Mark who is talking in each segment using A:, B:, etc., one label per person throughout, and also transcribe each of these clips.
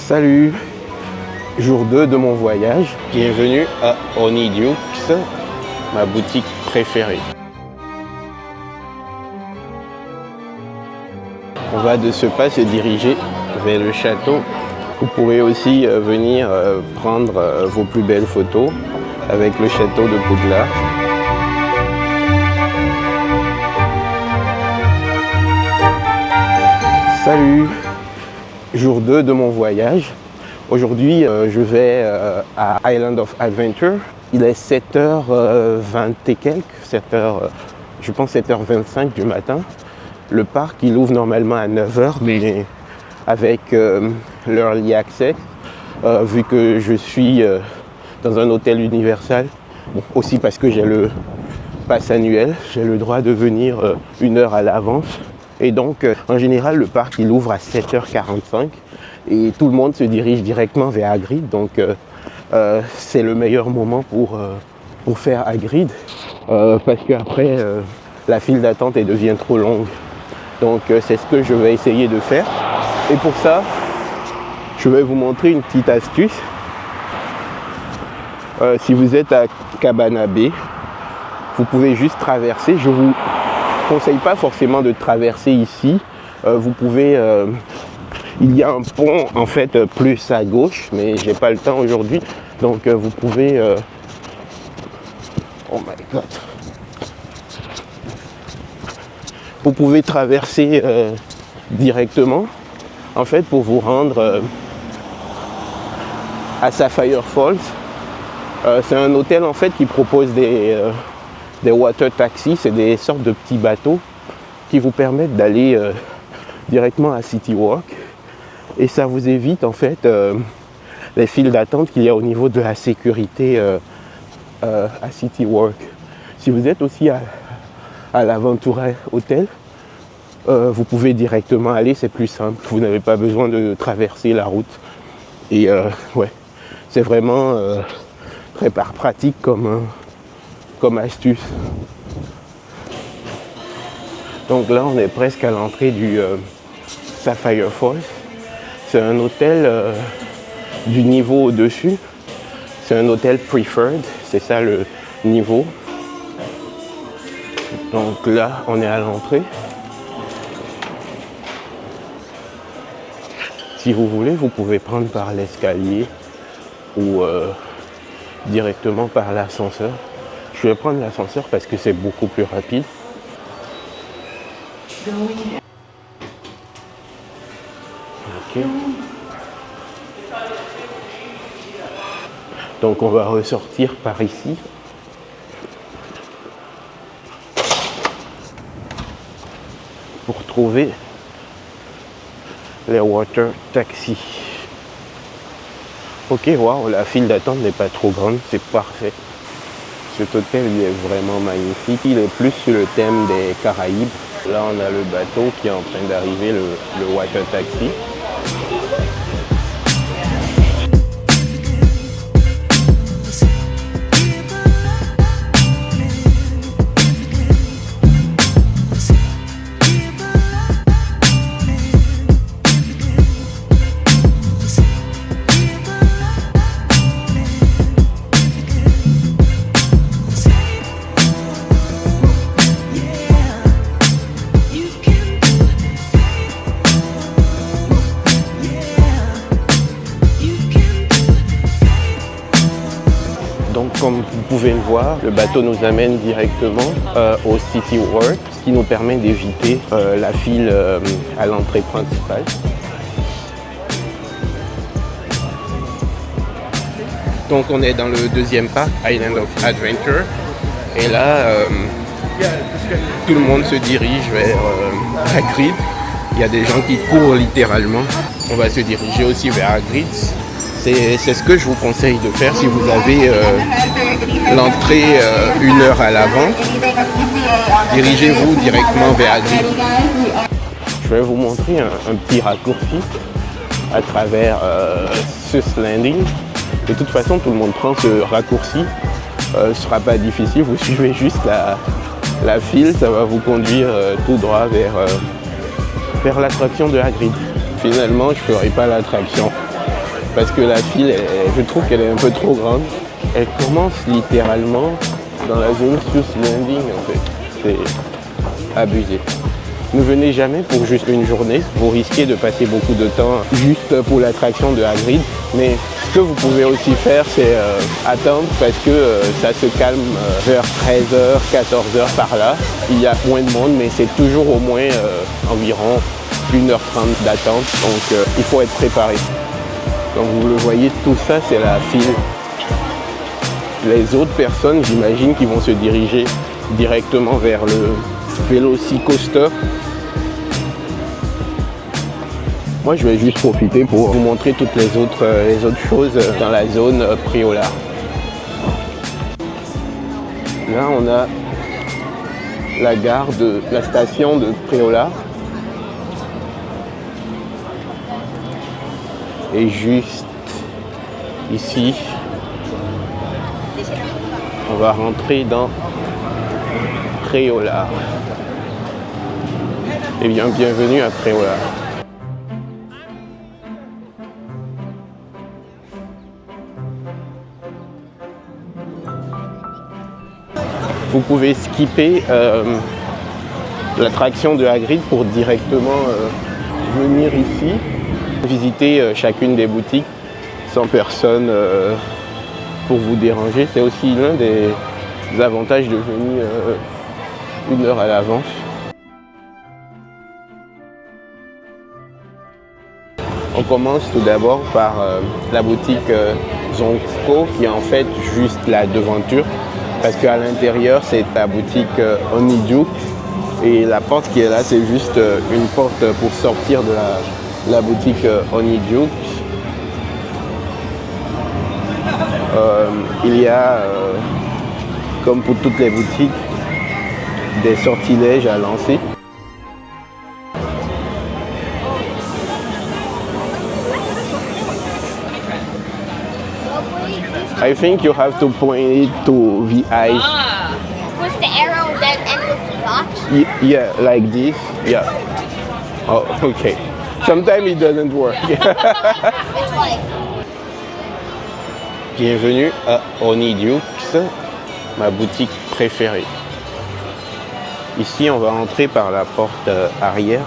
A: Salut, jour 2 de mon voyage. Bienvenue à Honeydukes, ma boutique préférée. On va de ce pas se diriger vers le château. Vous pourrez aussi venir prendre vos plus belles photos avec le château de Poudlard. Salut, jour 2 de mon voyage. Aujourd'hui, je vais à Island of Adventure. Il est 7h20 et quelques, je pense 7h25 du matin. Le parc, il ouvre normalement à 9h, mais avec l'early access, vu que je suis dans un hôtel Universal, bon, aussi parce que j'ai le pass annuel, j'ai le droit de venir 1 heure à l'avance. Et donc, en général, le parc, il ouvre à 7h45 et tout le monde se dirige directement vers Hagrid. Donc, c'est le meilleur moment pour faire Hagrid parce qu'après, la file d'attente elle devient trop longue. Donc, c'est ce que je vais essayer de faire. Et pour ça, je vais vous montrer une petite astuce. Si vous êtes à Cabana Bay, vous pouvez juste traverser. Je vous conseille pas forcément de traverser ici. Vous pouvez, il y a un pont en fait plus à gauche, mais j'ai pas le temps aujourd'hui. Donc vous pouvez, oh my god, vous pouvez traverser directement, en fait, pour vous rendre à Sapphire Falls. C'est un hôtel en fait qui propose des water taxis, c'est des sortes de petits bateaux qui vous permettent d'aller directement à City Walk et ça vous évite en fait les files d'attente qu'il y a au niveau de la sécurité à City Walk. Si vous êtes aussi à l'Aventura Hotel, vous pouvez directement aller, c'est plus simple, vous n'avez pas besoin de traverser la route et ouais, c'est vraiment très pratique comme astuce. Donc là, on est presque à l'entrée du Sapphire Falls. C'est un hôtel du niveau au-dessus. C'est un hôtel preferred, c'est ça le niveau. Donc là, on est à l'entrée. Si vous voulez, vous pouvez prendre par l'escalier ou directement par l'ascenseur. Je vais prendre l'ascenseur parce que c'est beaucoup plus rapide. Ok. Donc on va ressortir par ici. Pour trouver les water taxis. Ok, waouh, la file d'attente n'est pas trop grande, c'est parfait. Cet hôtel il est vraiment magnifique, il est plus sur le thème des Caraïbes. Là on a le bateau qui est en train d'arriver, le water taxi. Donc comme vous pouvez le voir, le bateau nous amène directement au City Walk, ce qui nous permet d'éviter la file à l'entrée principale. Donc on est dans le deuxième parc, Island of Adventure, et là tout le monde se dirige vers Hagrid. Il y a des gens qui courent littéralement. On va se diriger aussi vers Hagrid. C'est ce que je vous conseille de faire si vous avez l'entrée 1 heure à l'avance. Dirigez-vous directement vers Hagrid. Je vais vous montrer un petit raccourci à travers ce landing. De toute façon, tout le monde prend ce raccourci. Ce ne sera pas difficile, vous suivez juste la file, ça va vous conduire tout droit vers l'attraction de Hagrid. Finalement, je ne ferai pas l'attraction. parce que la file, je trouve qu'elle est un peu trop grande. Elle commence littéralement dans la zone Swiss Landing en fait. C'est abusé. Ne venez jamais pour juste une journée, vous risquez de passer beaucoup de temps juste pour l'attraction de Hagrid. Mais ce que vous pouvez aussi faire, c'est attendre parce que ça se calme vers 13h, 14h par là. Il y a moins de monde, mais c'est toujours au moins environ 1h30 d'attente. Donc il faut être préparé. Donc vous le voyez, tout ça c'est la file. Les autres personnes, j'imagine, qui vont se diriger directement vers le Velocicoaster. Moi, je vais juste profiter pour vous montrer toutes les autres choses dans la zone Priolar. Là, on a la station de Priolar. Et juste ici, on va rentrer dans Priolar. Eh bien, bienvenue à Priolar. Vous pouvez skipper l'attraction de Hagrid pour directement venir ici, visiter chacune des boutiques sans personne pour vous déranger. C'est aussi l'un des avantages de venir 1 heure à l'avance. On commence tout d'abord par la boutique Zonko qui est en fait juste la devanture parce qu'à l'intérieur c'est la boutique Honeydew et la porte qui est là c'est juste une porte pour sortir de la boutique Honeydew. Il y a comme pour toutes les boutiques des sortilèges à lancer. I think you have to point it to the eyes.
B: With the arrow then and with the dot?
A: Yeah, like this. Yeah. Oh, okay. Sometimes it doesn't work.
B: It's like...
A: Bienvenue à Honeydukes, ma boutique préférée. Ici, on va entrer par la porte arrière.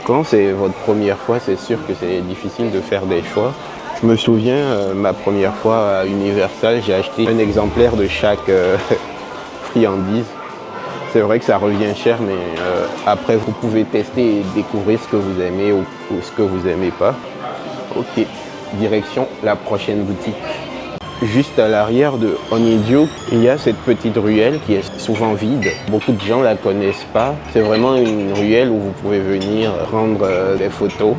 A: Quand c'est votre première fois, c'est sûr que c'est difficile de faire des choix. Je me souviens, ma première fois à Universal, j'ai acheté un exemplaire de chaque friandise. C'est vrai que ça revient cher, mais après vous pouvez tester et découvrir ce que vous aimez ou ce que vous n'aimez pas. Ok, direction la prochaine boutique. Juste à l'arrière de Honeydew, il y a cette petite ruelle qui est souvent vide. Beaucoup de gens ne la connaissent pas. C'est vraiment une ruelle où vous pouvez venir prendre des photos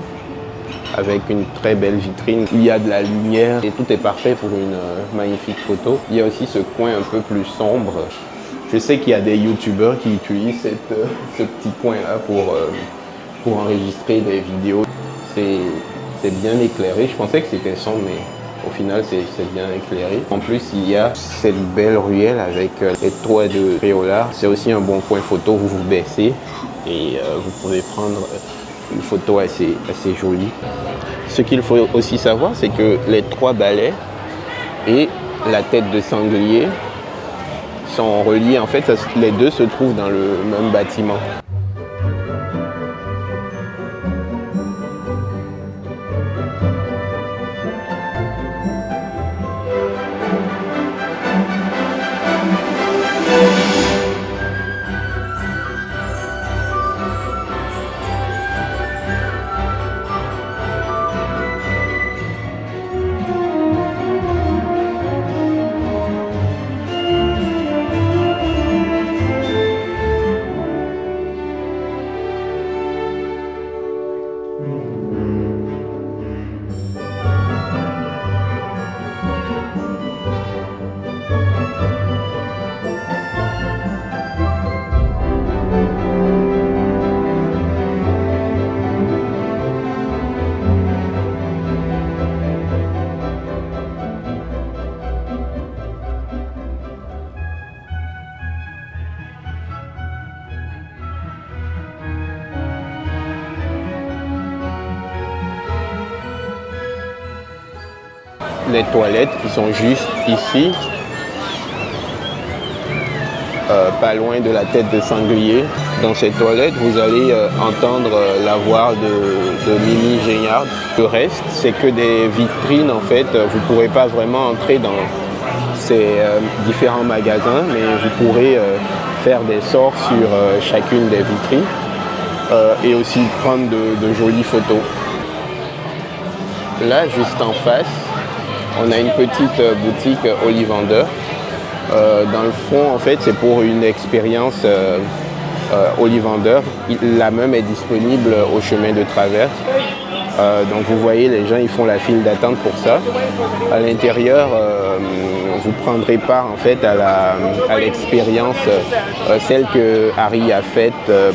A: avec une très belle vitrine. Il y a de la lumière et tout est parfait pour une magnifique photo. Il y a aussi ce coin un peu plus sombre. Je sais qu'il y a des youtubeurs qui utilisent ce petit coin-là pour enregistrer des vidéos. C'est bien éclairé. Je pensais que c'était sombre, mais Au final, c'est bien éclairé. En plus, il y a cette belle ruelle avec les toits de Créola. C'est aussi un bon point photo. Vous vous baissez et vous pouvez prendre une photo assez jolie. Ce qu'il faut aussi savoir, c'est que les 3 balais et la tête de sanglier sont reliés. En fait, les deux se trouvent dans le même bâtiment. Les toilettes qui sont juste ici, pas loin de la tête de sanglier. Dans ces toilettes, vous allez entendre la voix de Mimi Géniard. Le reste, c'est que des vitrines en fait. Vous ne pourrez pas vraiment entrer dans ces différents magasins, mais vous pourrez faire des sorts sur chacune des vitrines et aussi prendre de jolies photos. Là, juste en face, on a une petite boutique Ollivander. Dans le fond, en fait, c'est pour une expérience Ollivander. La même est disponible au chemin de traverse. Donc vous voyez, les gens ils font la file d'attente pour ça. À l'intérieur, vous prendrez part en fait à l'expérience, celle que Harry a faite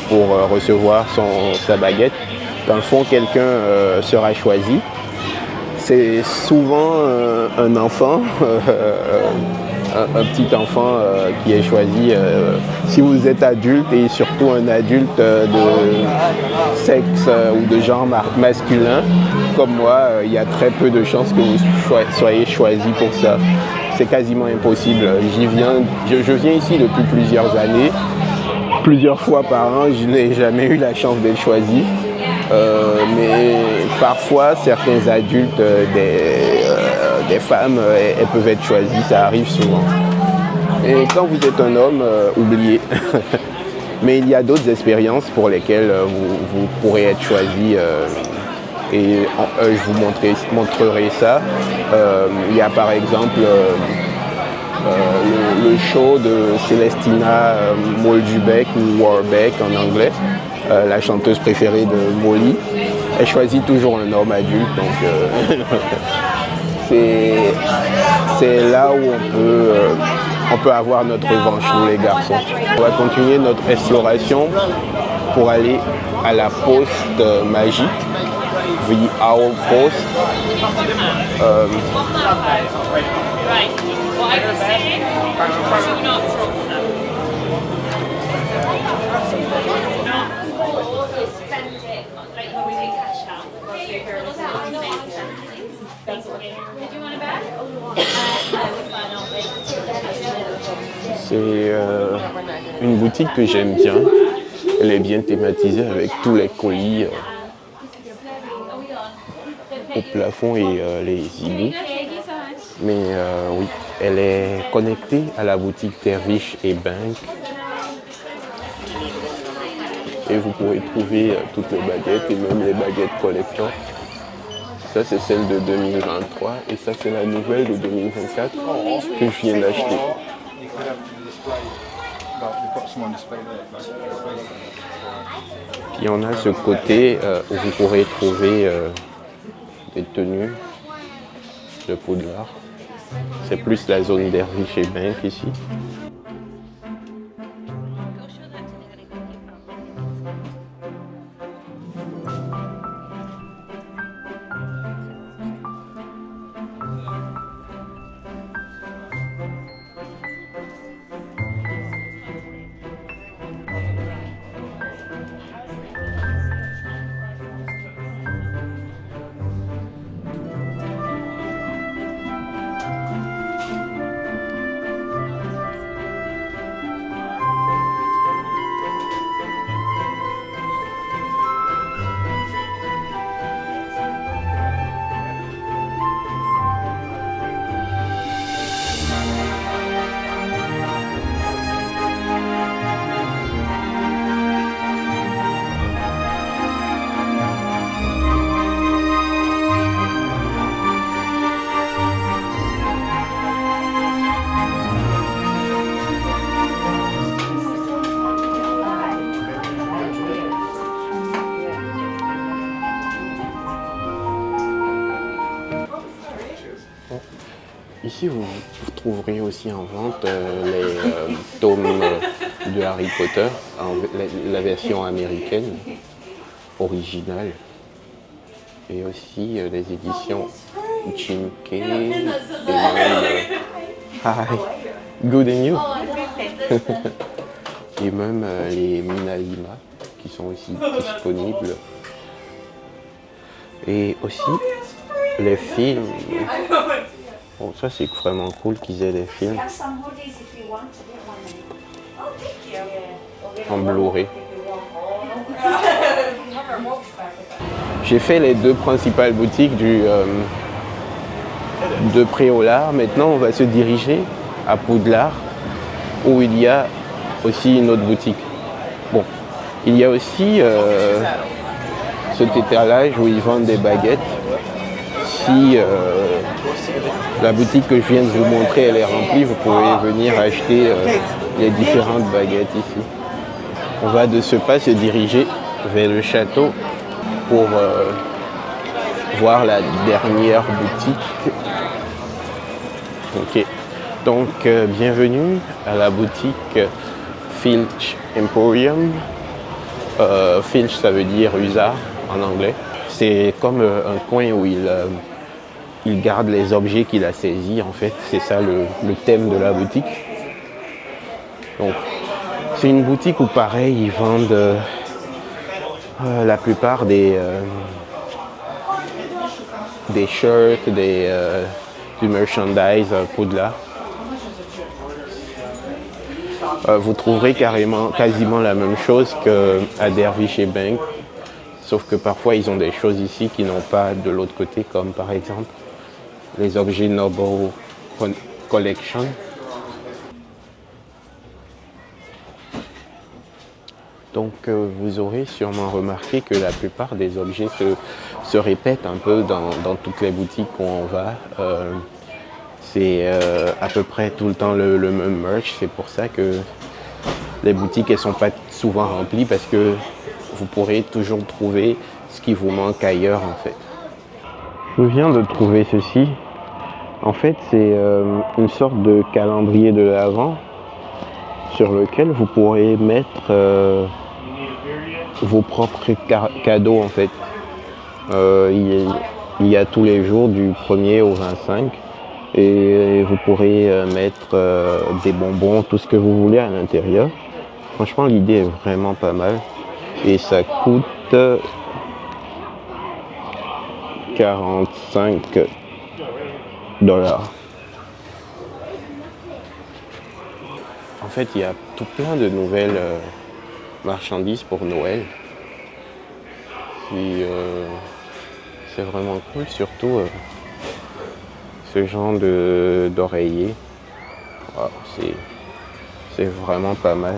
A: pour recevoir sa baguette. Dans le fond, quelqu'un sera choisi. C'est souvent un enfant, un petit enfant qui est choisi. Si vous êtes adulte et surtout un adulte de sexe ou de genre masculin, comme moi, il y a très peu de chances que vous soyez choisi pour ça. C'est quasiment impossible. Je viens ici depuis plusieurs années, plusieurs fois par an. Je n'ai jamais eu la chance d'être choisi. Mais parfois, certains adultes, des femmes, elles peuvent être choisies, ça arrive souvent. Et quand vous êtes un homme, oubliez. Mais il y a d'autres expériences pour lesquelles vous pourrez être choisi. Et je vous montrerai ça. Il y a par exemple le show de Célestina Moldjubek ou Warbeck en anglais. La chanteuse préférée de Molly. Elle choisit toujours un homme adulte, donc c'est là où on peut avoir notre revanche, nous les garçons. On va continuer notre exploration pour aller à la poste magique, The Owl Post. C'est une boutique que j'aime bien. Elle est bien thématisée avec tous les colis au plafond et les hiboux. Mais oui, elle est connectée à la boutique Dervish et Bank. Et vous pourrez trouver toutes les baguettes et même les baguettes collection. Ça c'est celle de 2023 et ça c'est la nouvelle de 2024 que je viens d'acheter. Puis on a ce côté où vous pourrez trouver des tenues de Poudlard. C'est plus la zone Dervish et Bank ici. Ici, vous trouverez aussi en vente les tomes de Harry Potter, la version américaine, originale. Et aussi les éditions Jim Kay et même Hi, good and you. Et même les Minalima qui sont aussi disponibles. Et aussi les films. Bon, ça c'est vraiment cool qu'ils aient des films en Blu-ray. J'ai fait les deux principales boutiques de Préolard. Maintenant, on va se diriger à Poudlard, où il y a aussi une autre boutique. Bon, il y a aussi cet étalage où ils vendent des baguettes. Si la boutique que je viens de vous montrer, elle est remplie, vous pouvez venir acheter les différentes baguettes ici. On va de ce pas se diriger vers le château pour voir la dernière boutique. Ok, donc bienvenue à la boutique Filch Emporium. Filch, ça veut dire hussard en anglais. C'est comme un coin où il garde les objets qu'il a saisis, en fait. C'est ça le thème de la boutique. Donc, c'est une boutique où, pareil, ils vendent la plupart des shirts, du merchandise Poudlard. Vous trouverez quasiment la même chose qu'à Dervish et Bank, sauf que parfois ils ont des choses ici qui n'ont pas de l'autre côté, comme par exemple les objets Noble Collection. Donc vous aurez sûrement remarqué que la plupart des objets se répètent un peu dans toutes les boutiques où on va. C'est à peu près tout le temps le même merch. C'est pour ça que les boutiques ne sont pas souvent remplies, parce que vous pourrez toujours trouver ce qui vous manque ailleurs en fait. Je viens de trouver ceci. En fait, c'est une sorte de calendrier de l'Avent sur lequel vous pourrez mettre vos propres cadeaux en fait. Il y a tous les jours du 1er au 25 et vous pourrez mettre des bonbons, tout ce que vous voulez à l'intérieur. Franchement, l'idée est vraiment pas mal et ça coûte 45 $. En fait, il y a tout plein de nouvelles marchandises pour Noël. Et c'est vraiment cool, surtout ce genre d'oreiller. Wow, c'est vraiment pas mal.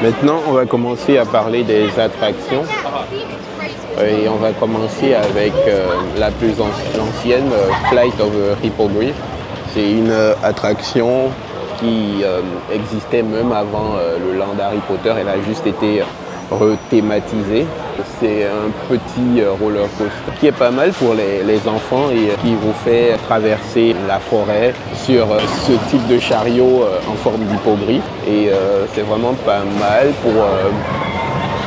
A: Maintenant, on va commencer à parler des attractions. Et on va commencer avec la plus ancienne, Flight over Hippogriff. C'est une attraction qui existait même avant le land Harry Potter. Elle a juste été rethématisée. C'est un petit roller coaster qui est pas mal pour les enfants et qui vous fait traverser la forêt sur ce type de chariot en forme d'hippogriffe. Et c'est vraiment pas mal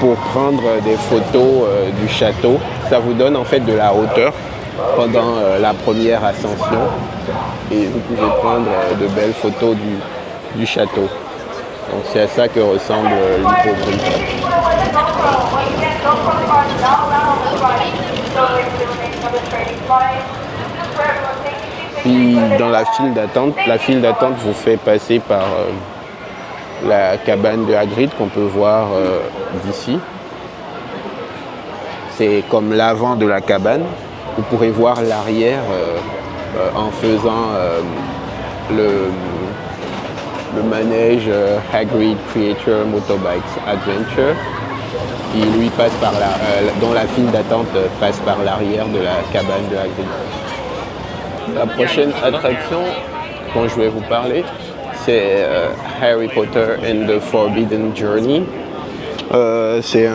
A: pour prendre des photos du château. Ça vous donne en fait de la hauteur pendant la première ascension et vous pouvez prendre de belles photos du château. Donc c'est à ça que ressemble l'hippogriffe. Puis dans la file d'attente vous fait passer par la cabane de Hagrid qu'on peut voir d'ici. C'est comme l'avant de la cabane. Vous pourrez voir l'arrière en faisant le manège Hagrid Creature Motorbikes Adventure, qui lui passe par dont la file d'attente passe par l'arrière de la cabane de Hagrid. La prochaine attraction dont je vais vous parler, c'est Harry Potter and the Forbidden Journey. C'est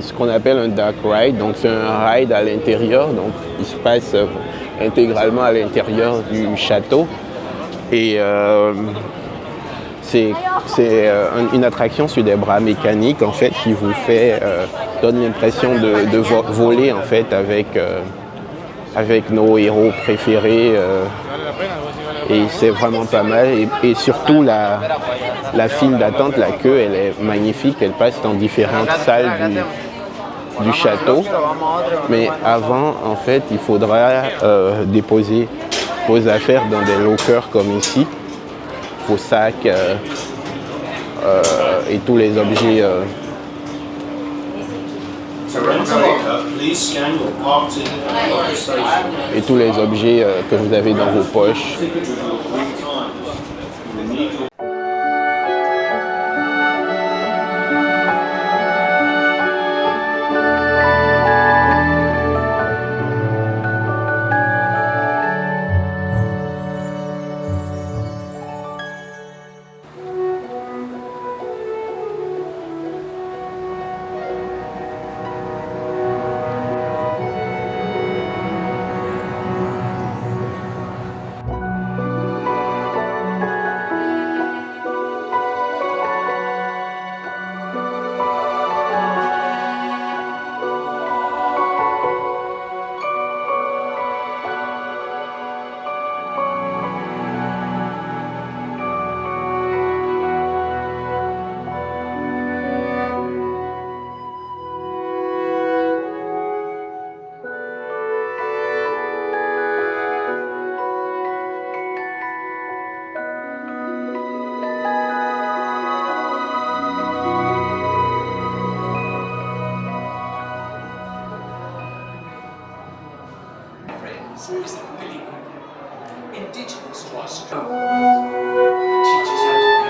A: ce qu'on appelle un dark ride, donc c'est un ride à l'intérieur, donc il se passe intégralement à l'intérieur du château. Et c'est une attraction sur des bras mécaniques en fait qui vous donne l'impression de voler en fait avec nos héros préférés. Et c'est vraiment pas mal. Et surtout la file d'attente, la queue, elle est magnifique. Elle passe dans différentes salles du château. Mais avant, en fait, il faudra déposer vos affaires dans des lockers comme ici. Vos sacs et tous les objets. Et tous les objets que vous avez dans vos poches.
C: Indigenous to Australia. Teaches how to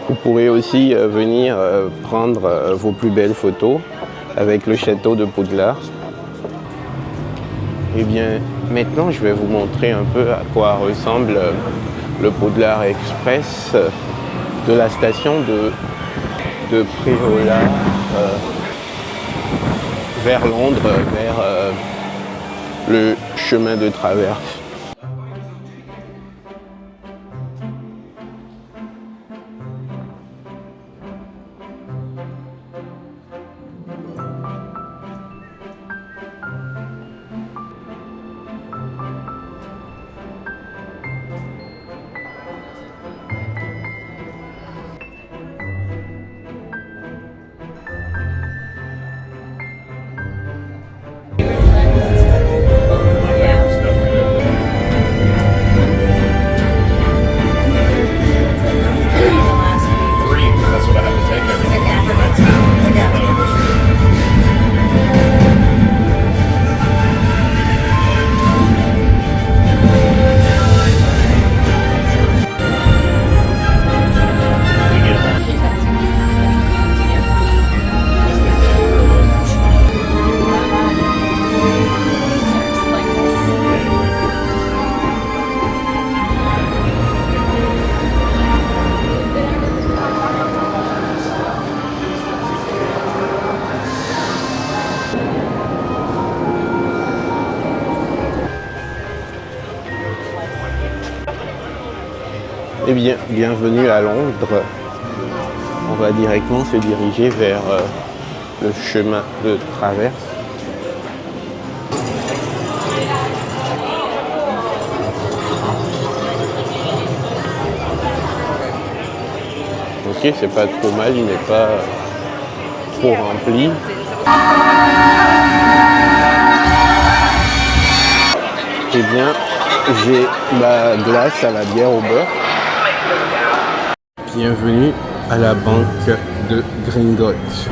A: Vous pourrez aussi venir prendre vos plus belles photos avec le château de Poudlard. Et bien, maintenant, je vais vous montrer un peu à quoi ressemble le Poudlard Express de la station de Priola vers Londres, vers le chemin de traverse. Eh bien, bienvenue à Londres. On va directement se diriger vers le chemin de traverse. ok, c'est pas trop mal, il n'est pas trop rempli. Eh bien, j'ai ma glace à la bière au beurre. Bienvenue à la banque de Gringotts.